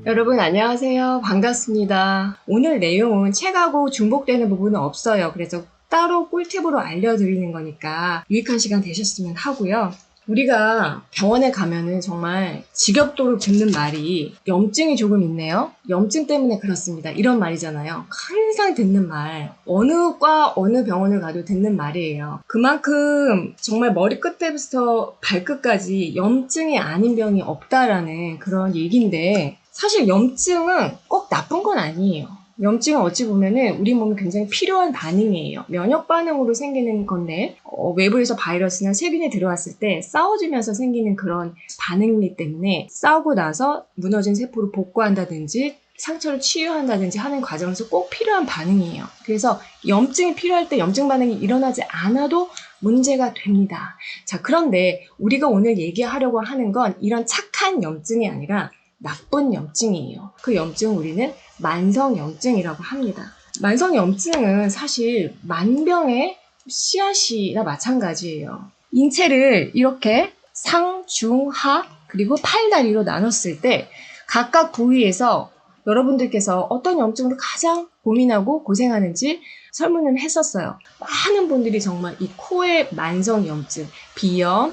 여러분 안녕하세요. 반갑습니다. 오늘 내용은 책하고 중복되는 부분은 없어요. 그래서 따로 꿀팁으로 알려드리는 거니까 유익한 시간 되셨으면 하고요. 우리가 병원에 가면은 정말 지겹도록 듣는 말이 염증이 조금 있네요. 염증 때문에 그렇습니다. 이런 말이잖아요. 항상 듣는 말. 어느 과, 어느 병원을 가도 듣는 말이에요. 그만큼 정말 머리끝부터 발끝까지 염증이 아닌 병이 없다라는 그런 얘기인데 사실 염증은 꼭 나쁜 건 아니에요. 염증은 어찌 보면은 우리 몸에 굉장히 필요한 반응이에요. 면역 반응으로 생기는 건데 외부에서 바이러스나 세균이 들어왔을 때 싸워주면서 생기는 그런 반응이기 때문에 싸우고 나서 무너진 세포를 복구한다든지 상처를 치유한다든지 하는 과정에서 꼭 필요한 반응이에요. 그래서 염증이 필요할 때 염증 반응이 일어나지 않아도 문제가 됩니다. 자, 그런데 우리가 오늘 얘기하려고 하는 건 이런 착한 염증이 아니라 나쁜 염증이에요. 그 염증을 우리는 만성염증이라고 합니다. 만성염증은 사실 만병의 씨앗이나 마찬가지예요. 인체를 이렇게 상, 중, 하, 그리고 팔다리로 나눴을 때 각각 부위에서 여러분들께서 어떤 염증으로 가장 고민하고 고생하는지 설문을 했었어요. 많은 분들이 정말 이 코의 만성염증, 비염,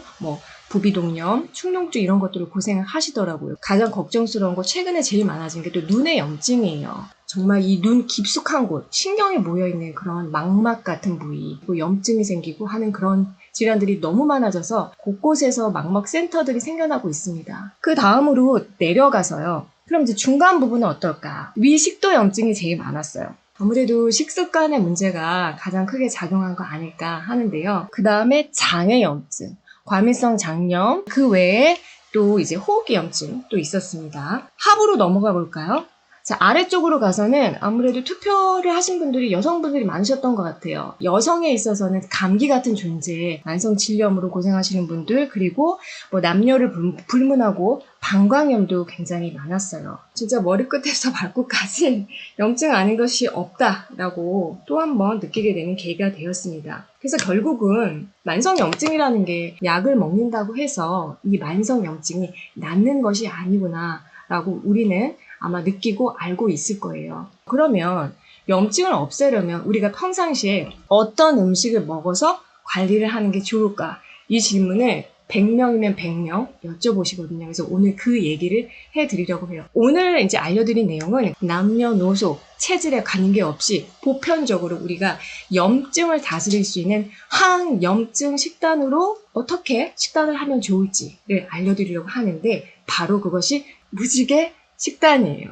부비동염, 축농증 이런 것들을 고생을 하시더라고요. 가장 걱정스러운 거 최근에 제일 많아진 게 또 눈의 염증이에요. 정말 이 눈 깊숙한 곳, 신경이 모여있는 그런 망막 같은 부위, 또 염증이 생기고 하는 그런 질환들이 너무 많아져서 곳곳에서 망막 센터들이 생겨나고 있습니다. 그 다음으로 내려가서요. 그럼 이제 중간 부분은 어떨까? 위식도 염증이 제일 많았어요. 아무래도 식습관의 문제가 가장 크게 작용한 거 아닐까 하는데요. 그 다음에 장애염증. 과민성 장염, 그 외에 또 이제 호흡기염증 또 있었습니다. 하부로 넘어가 볼까요? 자, 아래쪽으로 가서는 아무래도 투표를 하신 분들이 여성분들이 많으셨던 것 같아요. 여성에 있어서는 감기 같은 존재, 만성질염으로 고생하시는 분들, 그리고 남녀를 불문하고 방광염도 굉장히 많았어요. 진짜 머리끝에서 발끝까지 염증 아닌 것이 없다라고 또 한 번 느끼게 되는 계기가 되었습니다. 그래서 결국은 만성염증이라는 게 약을 먹는다고 해서 이 만성염증이 낫는 것이 아니구나 라고 우리는 아마 느끼고 알고 있을 거예요. 그러면 염증을 없애려면 우리가 평상시에 어떤 음식을 먹어서 관리를 하는 게 좋을까? 이 질문을 100명이면 100명 여쭤보시거든요. 그래서 오늘 그 얘기를 해드리려고 해요. 오늘 이제 알려드린 내용은 남녀노소, 체질에 관계없이 보편적으로 우리가 염증을 다스릴 수 있는 항염증 식단으로 어떻게 식단을 하면 좋을지를 알려드리려고 하는데 바로 그것이 무지개 식단이에요.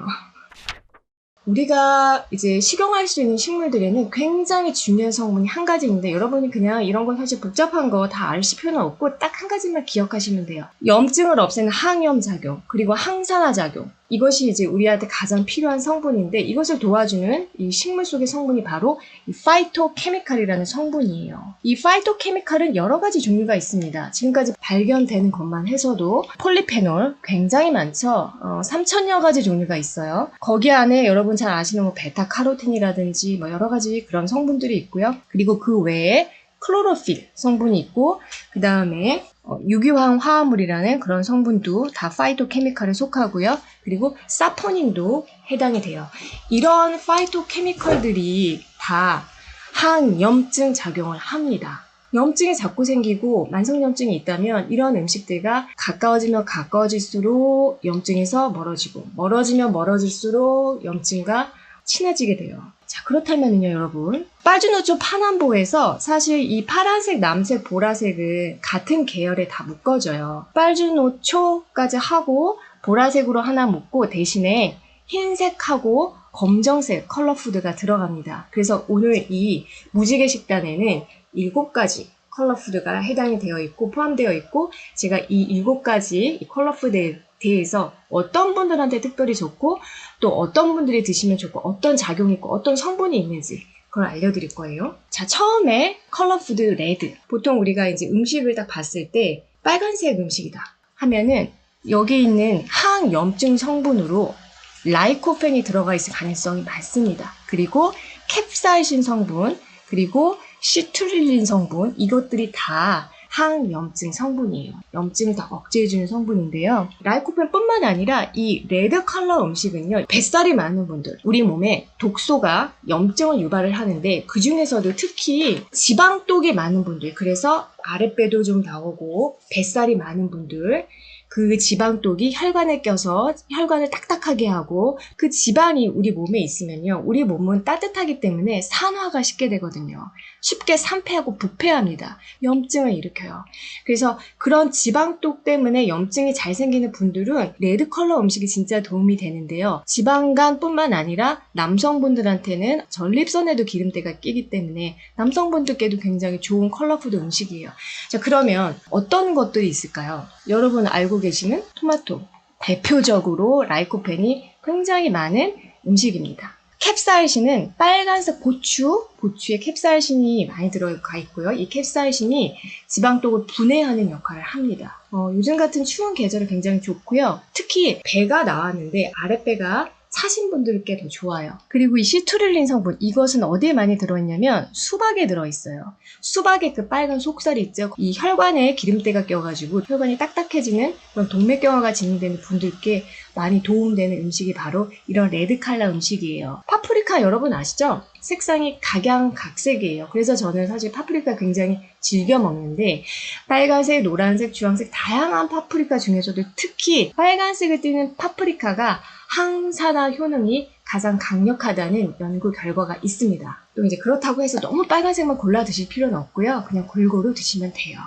우리가 이제 식용할 수 있는 식물들에는 굉장히 중요한 성분이 한 가지 있는데 여러분이 그냥 이런 건 사실 복잡한 거 다 아실 필요는 없고 딱 한 가지만 기억하시면 돼요. 염증을 없애는 항염 작용, 그리고 항산화 작용. 이것이 이제 우리한테 가장 필요한 성분인데 이것을 도와주는 이 식물 속의 성분이 바로 이 파이토케미칼이라는 성분이에요. 이 파이토케미칼은 여러 가지 종류가 있습니다. 지금까지 발견되는 것만 해서도 폴리페놀 굉장히 많죠. 3,000여 가지 종류가 있어요. 거기 안에 여러분 잘 아시는 베타카로틴이라든지 여러 가지 그런 성분들이 있고요. 그리고 그 외에 클로로필 성분이 있고 그 다음에 유기화학 화합물이라는 그런 성분도 다 파이토케미칼에 속하고요. 그리고 사포닌도 해당이 돼요. 이런 파이토케미칼들이 다 항염증 작용을 합니다. 염증이 자꾸 생기고 만성염증이 있다면 이런 음식들과 가까워지면 가까워질수록 염증에서 멀어지고 멀어지면 멀어질수록 염증과 친해지게 돼요. 자, 그렇다면요 여러분, 빨주노초 파남보에서 사실 이 파란색, 남색, 보라색은 같은 계열에 다 묶어져요. 빨주노초까지 하고 보라색으로 하나 묶고 대신에 흰색하고 검정색 컬러푸드가 들어갑니다. 그래서 오늘 이 무지개 식단에는 7가지 컬러푸드가 해당이 되어 있고 포함되어 있고 제가 이 7가지 컬러푸드에 대해서 어떤 분들한테 특별히 좋고 또 어떤 분들이 드시면 좋고 어떤 작용이 있고 어떤 성분이 있는지 그걸 알려드릴 거예요. 자, 처음에 컬러푸드 레드. 보통 우리가 이제 음식을 딱 봤을 때 빨간색 음식이다 하면은 여기 있는 항염증 성분으로 라이코펜이 들어가 있을 가능성이 많습니다. 그리고 캡사이신 성분, 그리고 시트룰린 성분, 이것들이 다 항염증 성분이에요. 염증을 더 억제해주는 성분인데요. 라이코펜뿐만 아니라 이 레드 컬러 음식은요, 뱃살이 많은 분들, 우리 몸에 독소가 염증을 유발을 하는데 그 중에서도 특히 지방독이 많은 분들, 그래서 아랫배도 좀 나오고 뱃살이 많은 분들, 그 지방독이 혈관에 껴서 혈관을 딱딱하게 하고 그 지방이 우리 몸에 있으면요, 우리 몸은 따뜻하기 때문에 산화가 쉽게 되거든요. 쉽게 산패하고 부패합니다. 염증을 일으켜요. 그래서 그런 지방독 때문에 염증이 잘 생기는 분들은 레드 컬러 음식이 진짜 도움이 되는데요. 지방간뿐만 아니라 남성분들한테는 전립선에도 기름때가 끼기 때문에 남성분들께도 굉장히 좋은 컬러푸드 음식이에요. 자, 그러면 어떤 것들이 있을까요? 여러분 알고 계시는 토마토, 대표적으로 라이코펜이 굉장히 많은 음식입니다. 캡사이신은 빨간색 고추에 캡사이신이 많이 들어가 있고요. 이 캡사이신이 지방독을 분해하는 역할을 합니다. 요즘 같은 추운 계절에 굉장히 좋고요. 특히 배가 나왔는데 아랫배가 차신 분들께 더 좋아요. 그리고 이 시트룰린 성분, 이것은 어디에 많이 들어있냐면 수박에 들어있어요. 수박의 그 빨간 속살이 있죠. 이 혈관에 기름때가 껴가지고 혈관이 딱딱해지는 그런 동맥경화가 진행되는 분들께 많이 도움되는 음식이 바로 이런 레드 컬러 음식이에요. 파프리카 여러분 아시죠? 색상이 각양각색이에요. 그래서 저는 사실 파프리카 굉장히 즐겨 먹는데 빨간색, 노란색, 주황색 다양한 파프리카 중에서도 특히 빨간색을 띠는 파프리카가 항산화 효능이 가장 강력하다는 연구 결과가 있습니다. 또 이제 그렇다고 해서 너무 빨간색만 골라 드실 필요는 없고요. 그냥 골고루 드시면 돼요.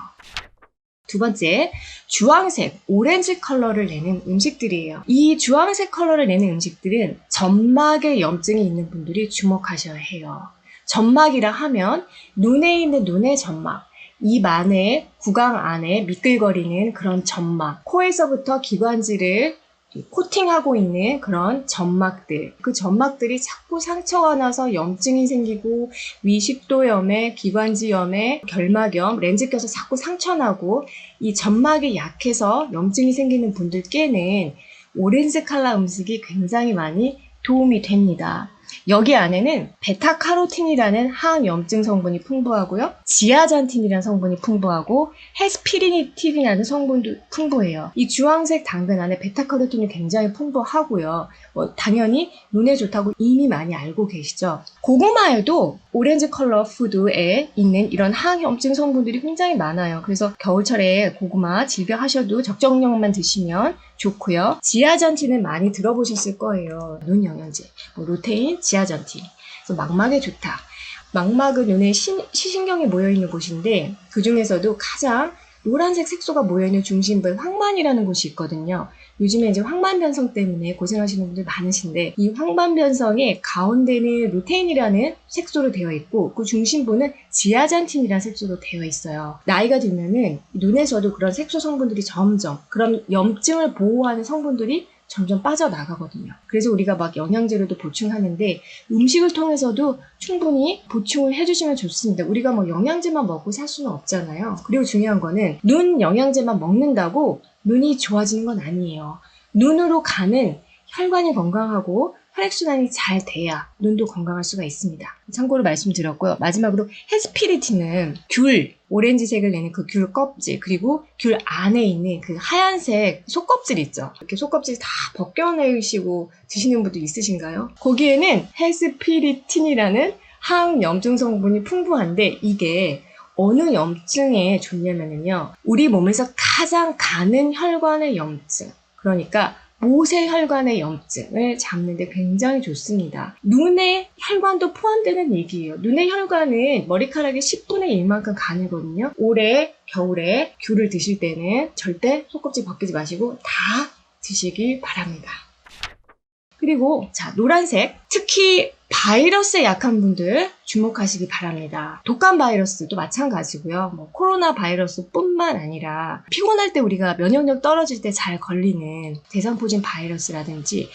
두 번째, 주황색, 오렌지 컬러를 내는 음식들이에요. 이 주황색 컬러를 내는 음식들은 점막에 염증이 있는 분들이 주목하셔야 해요. 점막이라 하면 눈에 있는 눈의 점막, 입 안에, 구강 안에 미끌거리는 그런 점막, 코에서부터 기관지를 코팅하고 있는 그런 점막들, 그 점막들이 자꾸 상처가 나서 염증이 생기고 위식도염에, 기관지염에, 결막염, 렌즈 껴서 자꾸 상처 나고 이 점막이 약해서 염증이 생기는 분들께는 오렌지 컬러 음식이 굉장히 많이 도움이 됩니다. 여기 안에는 베타카로틴이라는 항염증 성분이 풍부하고요. 지아잔틴이라는 성분이 풍부하고 헤스피리니틴이라는 성분도 풍부해요. 이 주황색 당근 안에 베타카로틴이 굉장히 풍부하고요. 당연히 눈에 좋다고 이미 많이 알고 계시죠. 고구마에도 오렌지 컬러 푸드에 있는 이런 항염증 성분들이 굉장히 많아요. 그래서 겨울철에 고구마 즐겨하셔도 적정량만 드시면 좋고요. 지아잔틴은 많이 들어보셨을 거예요. 눈 영양제, 루테인, 지아잔틴. 그래서 망막에 좋다. 망막은 눈에 시신경이 모여있는 곳인데 그 중에서도 가장 노란색 색소가 모여있는 중심부에 황반이라는 곳이 있거든요. 요즘에 이제 황반변성 때문에 고생하시는 분들 많으신데 이 황반변성의 가운데는 루테인이라는 색소로 되어 있고 그 중심부는 지아잔틴이라는 색소로 되어 있어요. 나이가 들면은 눈에서도 그런 색소 성분들이 점점 그런 염증을 보호하는 성분들이 점점 빠져나가거든요. 그래서 우리가 막 영양제로도 보충하는데 음식을 통해서도 충분히 보충을 해주시면 좋습니다. 우리가 뭐 영양제만 먹고 살 수는 없잖아요. 그리고 중요한 거는 눈 영양제만 먹는다고 눈이 좋아지는 건 아니에요. 눈으로 가는 혈관이 건강하고 혈액순환이 잘 돼야 눈도 건강할 수가 있습니다. 참고로 말씀드렸고요. 마지막으로 헤스피리틴은 귤, 오렌지색을 내는 그 귤 껍질, 그리고 귤 안에 있는 그 하얀색 속껍질 있죠. 이렇게 속껍질 다 벗겨내시고 드시는 분도 있으신가요? 거기에는 헤스피리틴이라는 항염증 성분이 풍부한데 이게 어느 염증에 좋냐면요. 우리 몸에서 가장 가는 혈관의 염증, 그러니까 모세혈관의 염증을 잡는데 굉장히 좋습니다. 눈의 혈관도 포함되는 얘기예요. 눈의 혈관은 머리카락의 10분의 1만큼 가늘거든요. 올해 겨울에 귤을 드실 때는 절대 속껍질 벗기지 마시고 다 드시길 바랍니다. 그리고 자, 노란색, 특히 바이러스에 약한 분들 주목하시기 바랍니다. 독감 바이러스도 마찬가지고요. 코로나 바이러스뿐만 아니라 피곤할 때 우리가 면역력 떨어질 때 잘 걸리는 대상포진 바이러스라든지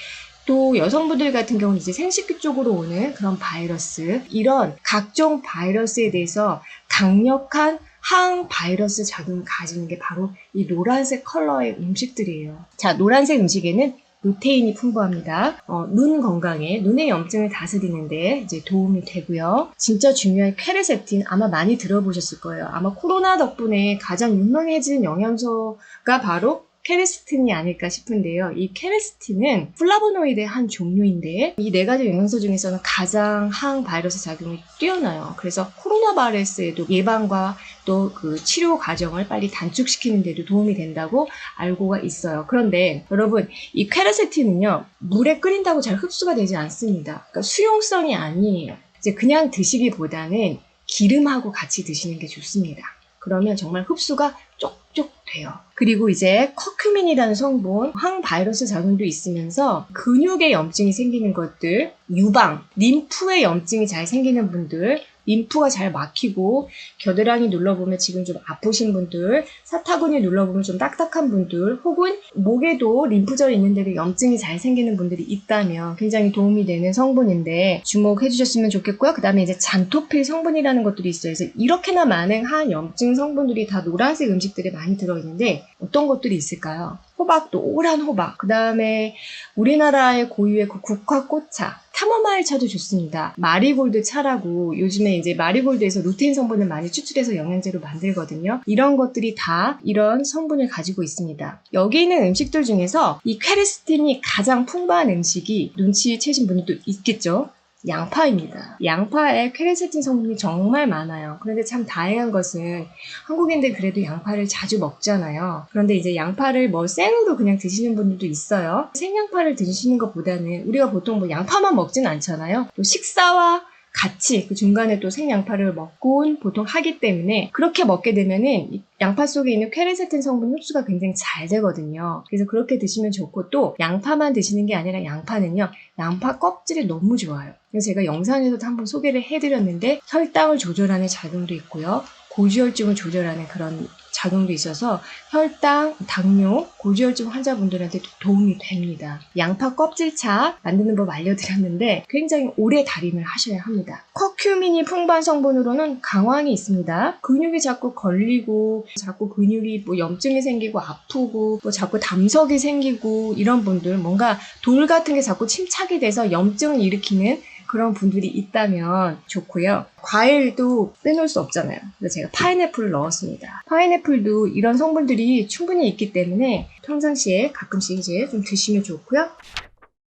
또 여성분들 같은 경우는 이제 생식기 쪽으로 오는 그런 바이러스, 이런 각종 바이러스에 대해서 강력한 항바이러스 작용을 가지는 게 바로 이 노란색 컬러의 음식들이에요. 자, 노란색 음식에는 루테인이 풍부합니다. 눈 건강에, 눈의 염증을 다스리는데 이제 도움이 되고요. 진짜 중요한 퀘르세틴 아마 많이 들어보셨을 거예요. 아마 코로나 덕분에 가장 유명해진 영양소가 바로 퀘르세틴이 아닐까 싶은데요. 이 퀘르세틴은 플라보노이드의 한 종류인데 이 네 가지 영양소 중에서는 가장 항바이러스 작용이 뛰어나요. 그래서 코로나 바이러스에도 예방과 또 그 치료 과정을 빨리 단축시키는 데도 도움이 된다고 알고가 있어요. 그런데 여러분, 이 퀘르세틴은요, 물에 끓인다고 잘 흡수가 되지 않습니다. 그러니까 수용성이 아니에요. 이제 그냥 드시기보다는 기름하고 같이 드시는 게 좋습니다. 그러면 정말 흡수가 쪽쪽 돼요. 그리고 이제 커큐민이라는 성분, 항바이러스 작용도 있으면서 근육에 염증이 생기는 것들, 유방, 림프에 염증이 잘 생기는 분들, 림프가 잘 막히고 겨드랑이 눌러보면 지금 좀 아프신 분들, 사타구니 눌러보면 좀 딱딱한 분들, 혹은 목에도 림프절 있는 데도 염증이 잘 생기는 분들이 있다면 굉장히 도움이 되는 성분인데 주목해 주셨으면 좋겠고요. 그 다음에 이제 잔토필 성분이라는 것들이 있어요. 그래서 이렇게나 많은 항염증 성분들이 다 노란색 음식들에 많이 들어있는데 어떤 것들이 있을까요? 호박도 오란 호박, 그 다음에 우리나라의 고유의 그 국화꽃차, 카모마일 차도 좋습니다. 마리골드 차라고 요즘에 이제 마리골드에서 루테인 성분을 많이 추출해서 영양제로 만들거든요. 이런 것들이 다 이런 성분을 가지고 있습니다. 여기 있는 음식들 중에서 이 퀘르세틴이 가장 풍부한 음식이 눈치채신 분들도 있겠죠. 양파입니다. 양파에 퀘르세틴 성분이 정말 많아요. 그런데 참 다행한 것은 한국인들 그래도 양파를 자주 먹잖아요. 그런데 이제 양파를 뭐 생으로 그냥 드시는 분들도 있어요. 생양파를 드시는 것보다는 우리가 보통 뭐 양파만 먹진 않잖아요. 또 식사와 같이 그 중간에 또 생양파를 먹곤 보통 하기 때문에 그렇게 먹게 되면은 이 양파 속에 있는 퀘르세틴 성분 흡수가 굉장히 잘 되거든요. 그래서 그렇게 드시면 좋고, 또 양파만 드시는 게 아니라 양파는요, 양파 껍질이 너무 좋아요. 그래서 제가 영상에서도 한번 소개를 해드렸는데 혈당을 조절하는 작용도 있고요. 고지혈증을 조절하는 그런 작용도 있어서 혈당, 당뇨, 고지혈증 환자분들한테 도움이 됩니다. 양파 껍질차 만드는 법 알려드렸는데 굉장히 오래 달임을 하셔야 합니다. 커큐민이 풍부한 성분으로는 강황이 있습니다. 근육이 자꾸 걸리고 자꾸 근육이 뭐 염증이 생기고 아프고 뭐 자꾸 담석이 생기고 이런 분들, 뭔가 돌 같은 게 자꾸 침착이 돼서 염증을 일으키는 그런 분들이 있다면 좋고요. 과일도 빼놓을 수 없잖아요. 그래서 제가 파인애플을 넣었습니다. 파인애플도 이런 성분들이 충분히 있기 때문에 평상시에 가끔씩 이제 좀 드시면 좋고요.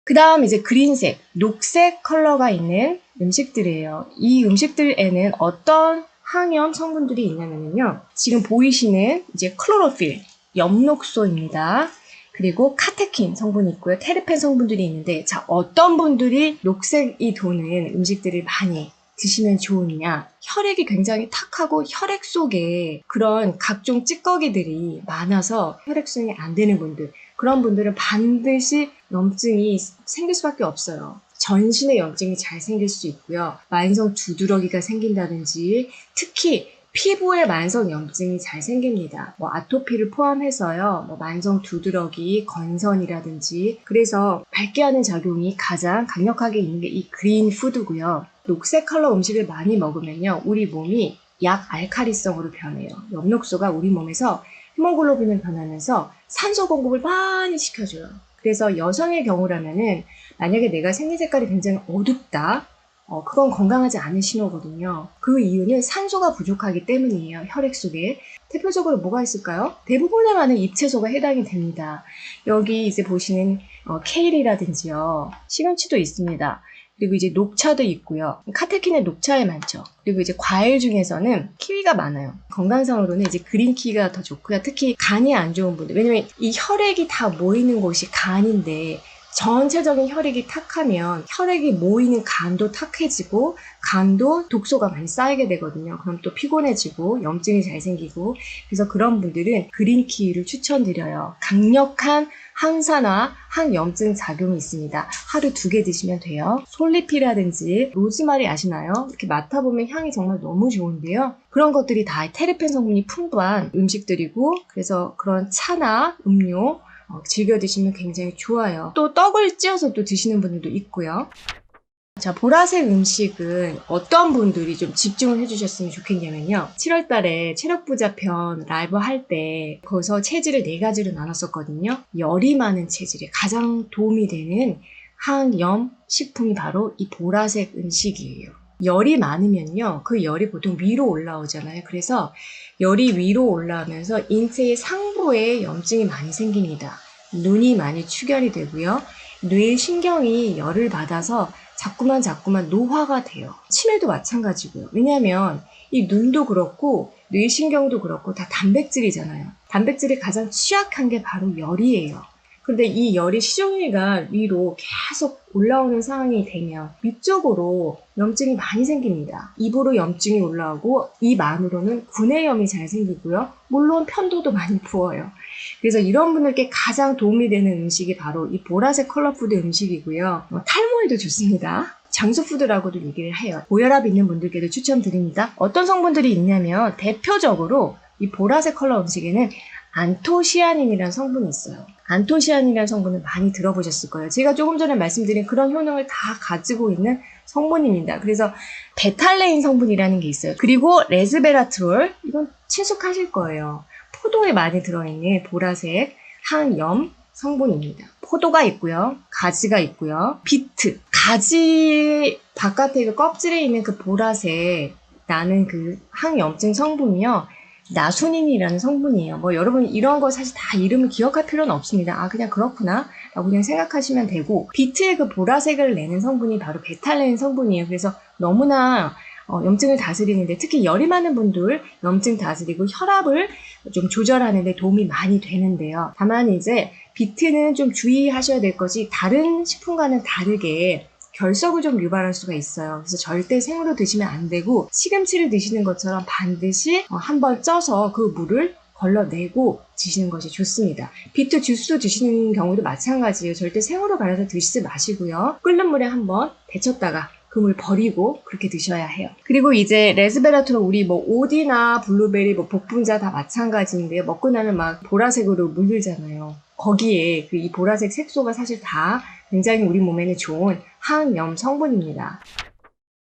그 다음 이제 그린색, 녹색 컬러가 있는 음식들이에요. 이 음식들에는 어떤 항염 성분들이 있냐면요. 지금 보이시는 이제 클로로필, 엽록소입니다. 그리고 카테킨 성분이 있고요. 테르펜 성분들이 있는데, 자, 어떤 분들이 녹색이 도는 음식들을 많이 드시면 좋으냐? 혈액이 굉장히 탁하고 혈액 속에 그런 각종 찌꺼기들이 많아서 혈액순환이 안 되는 분들, 그런 분들은 반드시 염증이 생길 수밖에 없어요. 전신에 염증이 잘 생길 수 있고요. 만성 두드러기가 생긴다든지, 특히 피부에 만성 염증이 잘 생깁니다. 뭐 아토피를 포함해서요. 뭐 만성 두드러기, 건선이라든지. 그래서 밝게 하는 작용이 가장 강력하게 있는 게 이 그린 푸드고요. 녹색 컬러 음식을 많이 먹으면요, 우리 몸이 약 알칼리성으로 변해요. 엽록소가 우리 몸에서 헤모글로빈을 변하면서 산소 공급을 많이 시켜줘요. 그래서 여성의 경우라면은 만약에 내가 생리 색깔이 굉장히 어둡다, 그건 건강하지 않은 신호거든요. 그 이유는 산소가 부족하기 때문이에요. 혈액 속에. 대표적으로 뭐가 있을까요? 대부분의 많은 입채소가 해당이 됩니다. 여기 이제 보시는 케일이라든지요. 시금치도 있습니다. 그리고 이제 녹차도 있고요. 카테킨은 녹차에 많죠. 그리고 이제 과일 중에서는 키위가 많아요. 건강상으로는 이제 그린 키위가 더 좋고요. 특히 간이 안 좋은 분들. 왜냐면 이 혈액이 다 모이는 곳이 간인데, 전체적인 혈액이 탁하면 혈액이 모이는 간도 탁해지고 간도 독소가 많이 쌓이게 되거든요. 그럼 또 피곤해지고 염증이 잘 생기고, 그래서 그런 분들은 그린 키위를 추천드려요. 강력한 항산화, 항염증 작용이 있습니다. 하루 2개 드시면 돼요. 솔잎이라든지 로즈마리 아시나요? 이렇게 맡아보면 향이 정말 너무 좋은데요. 그런 것들이 다 테르펜 성분이 풍부한 음식들이고, 그래서 그런 차나 음료 즐겨 드시면 굉장히 좋아요. 또 떡을 찧어서 또 드시는 분들도 있고요. 자, 보라색 음식은 어떤 분들이 좀 집중을 해주셨으면 좋겠냐면요. 7월달에 체력부자 편 라이브 할 때 거기서 체질을 4가지로 나눴었거든요. 열이 많은 체질에 가장 도움이 되는 항염 식품이 바로 이 보라색 음식이에요. 열이 많으면요, 그 열이 보통 위로 올라오잖아요. 그래서 열이 위로 올라오면서 인체의 상부에 염증이 많이 생깁니다. 눈이 많이 출혈이 되고요. 뇌의 신경이 열을 받아서 자꾸만 노화가 돼요. 치매도 마찬가지고요. 왜냐하면 이 눈도 그렇고 뇌신경도 그렇고 다 단백질이잖아요. 단백질이 가장 취약한 게 바로 열이에요. 그런데 이 열이 시종일관 위로 계속 올라오는 상황이 되면 위쪽으로 염증이 많이 생깁니다. 입으로 염증이 올라오고 입 안으로는 구내염이 잘 생기고요. 물론 편도도 많이 부어요. 그래서 이런 분들께 가장 도움이 되는 음식이 바로 이 보라색 컬러푸드 음식이고요. 탈모에도 좋습니다. 장수푸드라고도 얘기를 해요. 고혈압 있는 분들께도 추천드립니다. 어떤 성분들이 있냐면 대표적으로 이 보라색 컬러 음식에는 안토시아닌이라는 성분이 있어요. 안토시아닌이라는 성분을 많이 들어보셨을 거예요. 제가 조금 전에 말씀드린 그런 효능을 다 가지고 있는 성분입니다. 그래서 베탈레인 성분이라는 게 있어요. 그리고 레스베라트롤, 이건 친숙하실 거예요. 포도에 많이 들어있는 보라색 항염 성분입니다. 포도가 있고요. 가지가 있고요. 비트. 가지 바깥에 그 껍질에 있는 그 보라색 나는 그 항염증 성분이요. 나수닌이라는 성분이에요. 여러분 이런 거 사실 다 이름을 기억할 필요는 없습니다. 아, 그냥 그렇구나 라고 그냥 생각하시면 되고, 비트의 그 보라색을 내는 성분이 바로 베탈레인 성분이에요. 그래서 너무나 염증을 다스리는데, 특히 열이 많은 분들 염증 다스리고 혈압을 좀 조절하는 데 도움이 많이 되는데요. 다만 이제 비트는 좀 주의하셔야 될 것이 다른 식품과는 다르게 결석을 좀 유발할 수가 있어요. 그래서 절대 생으로 드시면 안 되고, 시금치를 드시는 것처럼 반드시 한번 쪄서 그 물을 걸러내고 드시는 것이 좋습니다. 비트 주스도 드시는 경우도 마찬가지예요. 절대 생으로 갈아서 드시지 마시고요. 끓는 물에 한번 데쳤다가 그 물 버리고 그렇게 드셔야 해요. 그리고 이제 레스베라트롤, 우리 오디나 블루베리, 복분자 다 마찬가지인데요. 먹고 나면 막 보라색으로 물들잖아요. 거기에 이 보라색 색소가 사실 다 굉장히 우리 몸에는 좋은 항염 성분입니다.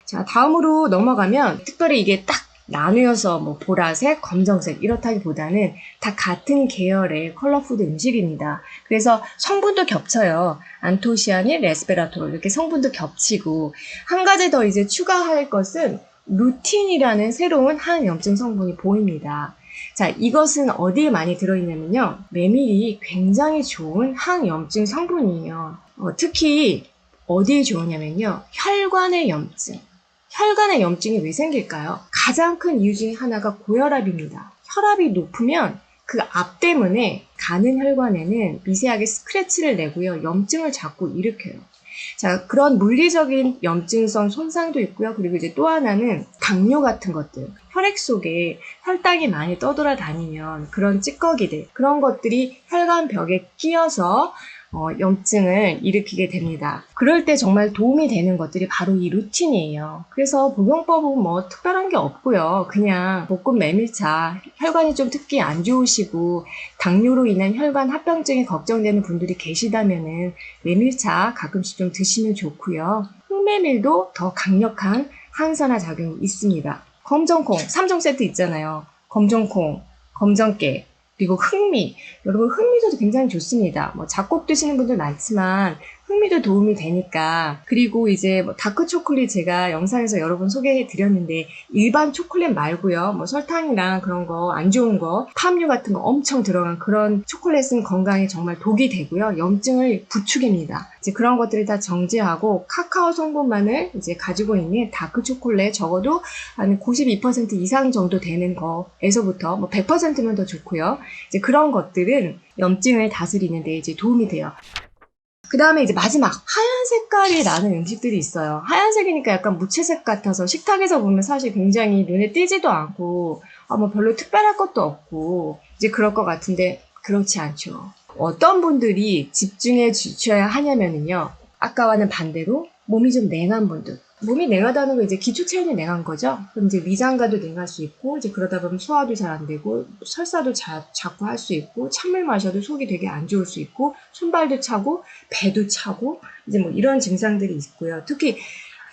자, 다음으로 넘어가면 특별히 이게 딱 나누어서 보라색, 검정색 이렇다기보다는 다 같은 계열의 컬러푸드 음식입니다. 그래서 성분도 겹쳐요. 안토시아닌, 레스베라트롤 이렇게 성분도 겹치고, 한 가지 더 이제 추가할 것은 루틴이라는 새로운 항염증 성분이 보입니다. 자, 이것은 어디에 많이 들어있냐면요. 메밀이 굉장히 좋은 항염증 성분이에요. 특히 어디에 좋으냐면요. 혈관의 염증. 혈관의 염증이 왜 생길까요? 가장 큰 이유 중에 하나가 고혈압입니다. 혈압이 높으면 그 압 때문에 가는 혈관에는 미세하게 스크래치를 내고요. 염증을 자꾸 일으켜요. 자, 그런 물리적인 염증성 손상도 있고요. 그리고 이제 또 하나는 당뇨 같은 것들. 혈액 속에 혈당이 많이 떠돌아다니면 그런 찌꺼기들, 그런 것들이 혈관벽에 끼어서 염증을 일으키게 됩니다. 그럴 때 정말 도움이 되는 것들이 바로 이 루틴이에요. 그래서 복용법은 특별한 게 없고요. 그냥 볶음 메밀차, 혈관이 좀 특히 안 좋으시고 당뇨로 인한 혈관 합병증이 걱정되는 분들이 계시다면은 메밀차 가끔씩 좀 드시면 좋고요. 흑메밀도 더 강력한 항산화 작용이 있습니다. 검정콩, 3종 세트 있잖아요. 검정콩, 검정깨, 그리고 흑미. 여러분, 흑미도 굉장히 좋습니다. 잡곡 드시는 분들 많지만 흑미도 도움이 되니까. 그리고 이제 다크 초콜릿 제가 영상에서 여러 번 소개해 드렸는데, 일반 초콜릿 말고요. 설탕이랑 그런 거 안 좋은 거, 팜유 같은 거 엄청 들어간 그런 초콜릿은 건강에 정말 독이 되고요. 염증을 부추깁니다. 이제 그런 것들을 다 정제하고 카카오 성분만을 이제 가지고 있는 다크 초콜릿, 적어도 한 92% 이상 정도 되는 거에서부터 100%면 더 좋고요. 이제 그런 것들은 염증을 다스리는 데 이제 도움이 돼요. 그 다음에 이제 마지막 하얀 색깔이 나는 음식들이 있어요. 하얀색이니까 약간 무채색 같아서 식탁에서 보면 사실 굉장히 눈에 띄지도 않고 별로 특별할 것도 없고 이제 그럴 것 같은데, 그렇지 않죠. 어떤 분들이 집중해 주셔야 하냐면요, 아까와는 반대로 몸이 좀 냉한 분들. 몸이 냉하다는 건 이제 기초 체온이 냉한 거죠. 그럼 이제 위장과도 냉할 수 있고, 이제 그러다 보면 소화도 잘 안 되고, 설사도 자꾸 할 수 있고, 찬물 마셔도 속이 되게 안 좋을 수 있고, 손발도 차고, 배도 차고, 이제 이런 증상들이 있고요. 특히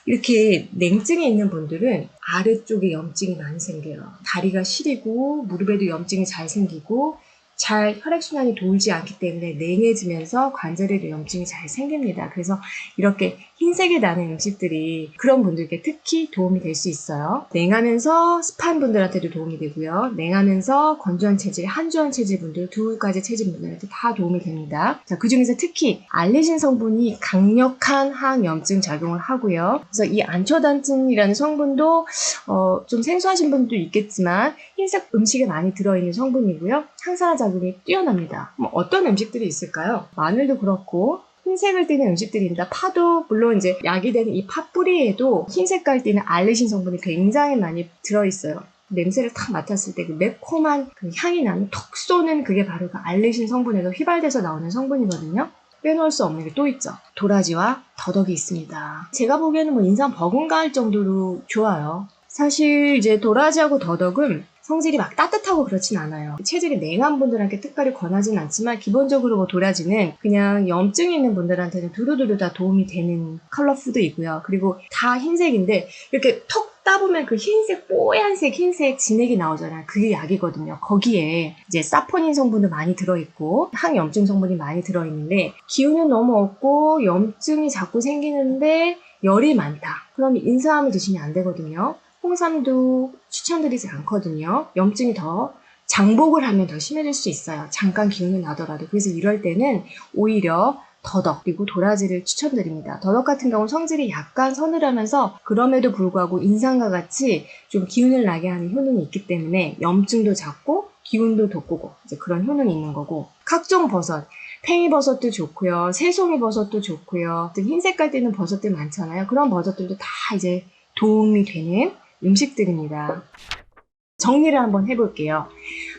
이렇게 냉증이 있는 분들은 아래쪽에 염증이 많이 생겨요. 다리가 시리고 무릎에도 염증이 잘 생기고 잘 혈액순환이 돌지 않기 때문에 냉해지면서 관절에도 염증이 잘 생깁니다. 그래서 이렇게 흰색이 나는 음식들이 그런 분들께 특히 도움이 될 수 있어요. 냉하면서 습한 분들한테도 도움이 되고요. 냉하면서 건조한 체질, 한주한 체질 분들, 두 가지 체질 분들한테 다 도움이 됩니다. 자, 그 중에서 특히 알레신 성분이 강력한 항염증 작용을 하고요. 그래서 이 안초단틴이라는 성분도 좀 생소하신 분도 있겠지만 흰색 음식에 많이 들어있는 성분이고요. 항산화 작용이 뛰어납니다. 어떤 음식들이 있을까요? 마늘도 그렇고 흰색을 띠는 음식들입니다. 파도 물론 이제 약이 되는 이 파 뿌리에도 흰색깔 띠는 알레신 성분이 굉장히 많이 들어있어요. 냄새를 탁 맡았을 때 그 매콤한 그 향이 나는 톡 쏘는 그게 바로 그 알레신 성분에서 휘발돼서 나오는 성분이거든요. 빼놓을 수 없는 게 또 있죠. 도라지와 더덕이 있습니다. 제가 보기에는 뭐 인삼 버금갈 정도로 좋아요. 사실 이제 도라지하고 더덕은 성질이 막 따뜻하고 그렇진 않아요. 체질이 냉한 분들한테 특별히 권하진 않지만 기본적으로 뭐 도라지는 그냥 염증이 있는 분들한테는 두루두루 다 도움이 되는 컬러 푸드이고요. 그리고 다 흰색인데 이렇게 톡 따보면 그 흰색 뽀얀색 흰색 진액이 나오잖아요. 그게 약이거든요. 거기에 이제 사포닌 성분도 많이 들어있고 항염증 성분이 많이 들어있는데 기운은 너무 없고 염증이 자꾸 생기는데 열이 많다. 그럼 인삼을 드시면 안 되거든요. 홍삼도 추천드리지 않거든요. 염증이 더 장복을 하면 더 심해질 수 있어요. 잠깐 기운이 나더라도. 그래서 이럴 때는 오히려 더덕 그리고 도라지를 추천드립니다. 더덕 같은 경우는 성질이 약간 서늘하면서 그럼에도 불구하고 인삼과 같이 좀 기운을 나게 하는 효능이 있기 때문에 염증도 잡고 기운도 돋구고 이제 그런 효능이 있는 거고 각종 버섯 팽이버섯도 좋고요. 새송이버섯도 좋고요. 흰 색깔 띠는 버섯들 많잖아요. 그런 버섯들도 다 이제 도움이 되는 음식들입니다. 정리를 한번 해볼게요.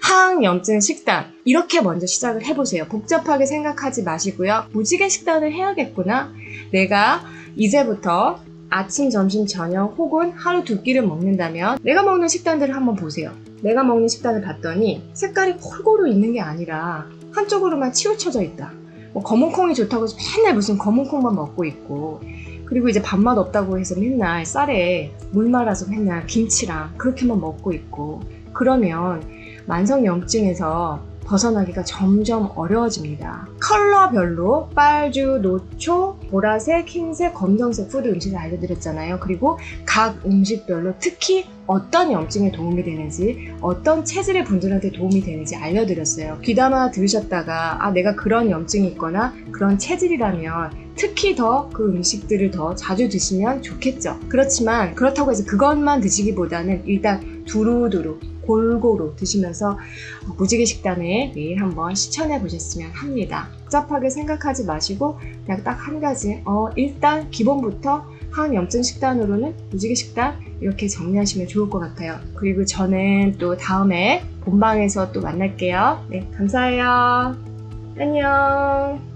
항염증 식단 이렇게 먼저 시작을 해보세요. 복잡하게 생각하지 마시고요. 무지개 식단을 해야겠구나. 내가 이제부터 아침, 점심, 저녁 혹은 하루 두 끼를 먹는다면 내가 먹는 식단들을 한번 보세요. 내가 먹는 식단을 봤더니 색깔이 골고루 있는 게 아니라 한쪽으로만 치우쳐져 있다. 뭐 검은콩이 좋다고 해서 맨날 무슨 검은콩만 먹고 있고 그리고 이제 밥맛 없다고 해서 맨날 쌀에 물 말아서 맨날 김치랑 그렇게만 먹고 있고 그러면 만성염증에서 벗어나기가 점점 어려워집니다. 컬러별로 빨주, 노초, 보라색, 흰색, 검정색 푸드 음식을 알려드렸잖아요. 그리고 각 음식별로 특히 어떤 염증에 도움이 되는지 어떤 체질의 분들한테 도움이 되는지 알려드렸어요. 귀담아 들으셨다가 내가 그런 염증이 있거나 그런 체질이라면 특히 더 그 음식들을 더 자주 드시면 좋겠죠. 그렇지만 그렇다고 해서 그것만 드시기보다는 일단 두루두루 골고루 드시면서 무지개 식단을 매일 한번 실천해 보셨으면 합니다. 복잡하게 생각하지 마시고 그냥 딱 한 가지 일단 기본부터 항염증 식단으로는 무지개 식단 이렇게 정리하시면 좋을 것 같아요. 그리고 저는 또 다음에 본방에서 또 만날게요. 네, 감사해요. 안녕.